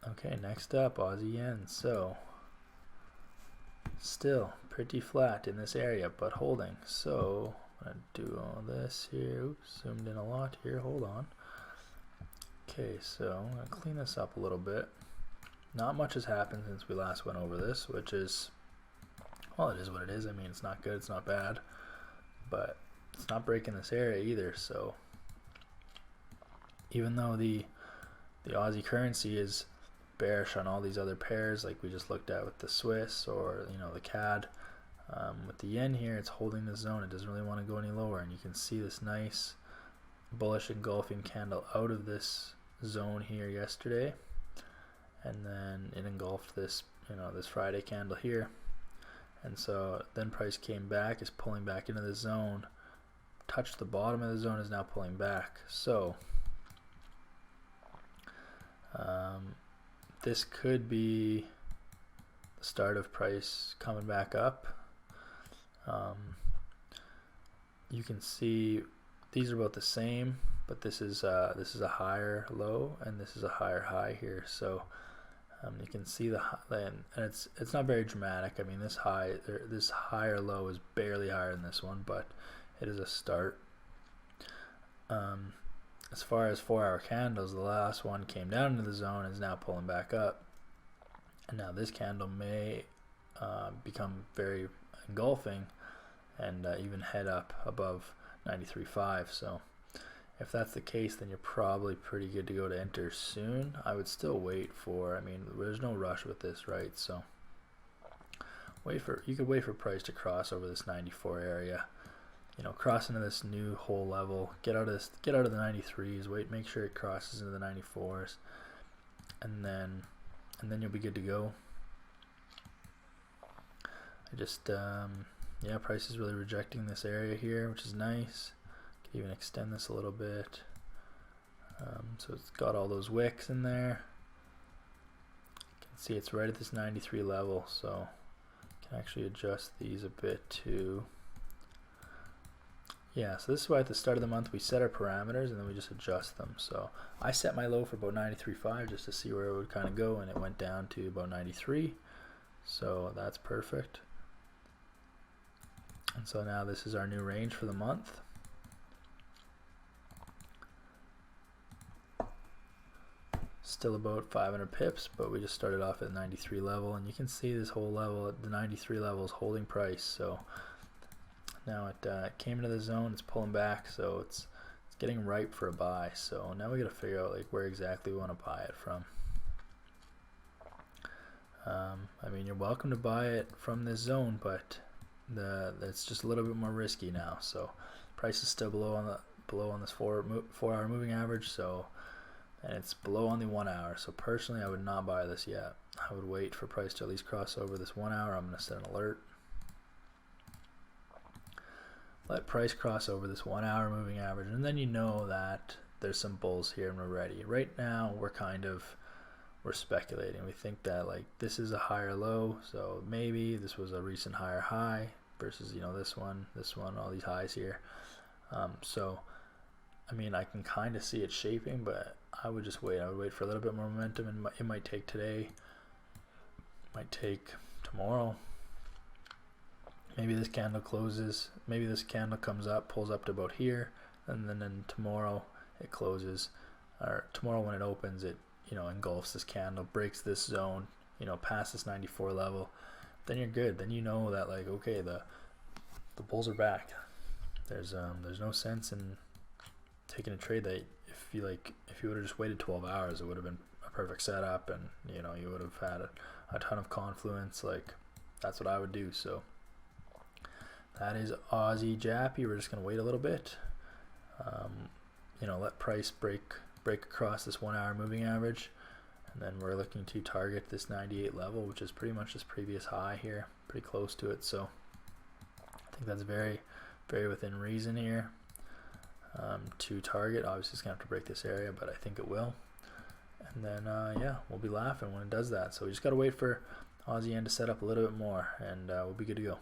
Okay, next up, Aussie yen. So still pretty flat in this area, but holding. So I'm gonna do all this here. Oops, zoomed in a lot here. Hold on. Okay, so I'm gonna clean this up a little bit. Not much has happened since we last went over this, which is, well, it is what it is. I mean, it's not good, it's not bad, but it's not breaking this area either. So even though the Aussie currency is bearish on all these other pairs, like we just looked at with the Swiss or the CAD, with the yen here, it's holding the zone. It doesn't really want to go any lower, and you can see this nice bullish engulfing candle out of this zone here yesterday, and then it engulfed this this Friday candle here, and so then price came back, is pulling back into the zone, touched the bottom of the zone, is now pulling back. So this could be the start of price coming back up. You can see these are about the same, but this is a higher low and this is a higher high here. So you can see the and it's not very dramatic. I mean, this higher low is barely higher than this one, but it is a start. As far as 4-hour candles, the last one came down into the zone and is now pulling back up, and now this candle may become very engulfing and even head up above 93.5. So if that's the case, then you're probably pretty good to go to enter soon. I would still wait for, I mean, there's no rush with this, right? So you could wait for price to cross over this 94 area, cross into this new whole level, get out of the 93s, make sure it crosses into the 94s, and then you'll be good to go. I just yeah, price is really rejecting this area here, which is nice. Could even extend this a little bit. So it's got all those wicks in there. You can see it's right at this 93 level, so you can actually adjust these a bit too. Yeah, so this is why at the start of the month we set our parameters and then we just adjust them. So I set my low for about 93.5 just to see where it would kind of go, and it went down to about 93. So that's perfect. And so now this is our new range for the month. Still about 500 pips, but we just started off at 93 level, and you can see this whole level at the 93 level is holding price. So now it came into the zone, it's pulling back, so it's getting ripe for a buy. So now we got to figure out like where exactly we want to buy it from. I mean, you're welcome to buy it from this zone, but that's just a little bit more risky now. So price is still below on this 4-hour moving average, so, and it's below on the 1 hour. So personally, I would not buy this yet. I would wait for price to at least cross over this 1 hour. I'm going to set an alert. Let price cross over this 1 hour moving average, and then you know that there's some bulls here and we're ready. Right now we're speculating. We think that like this is a higher low, so maybe this was a recent higher high versus this one, all these highs here. So I mean, I can kind of see it shaping, but I would just wait. I would wait for a little bit more momentum, and it might take today, it might take tomorrow. Maybe this candle closes, maybe this candle comes up, pulls up to about here, and then tomorrow it closes, or tomorrow when it opens, it engulfs this candle, breaks this zone, past this 94 level. Then you're good. Then you know that like, okay, the bulls are back. There's no sense in taking a trade that if you would have just waited 12 hours, it would have been a perfect setup, and you would have had a ton of confluence. Like, that's what I would do. So that is Audjpy. We're just gonna wait a little bit. Let price break across this 1 hour moving average, and then we're looking to target this 98 level, which is pretty much this previous high here, pretty close to it. So I think that's very, very within reason here to target. Obviously it's gonna have to break this area, but I think it will. And then yeah, we'll be laughing when it does that. So we just gotta wait for Aussie yen to set up a little bit more, and we'll be good to go.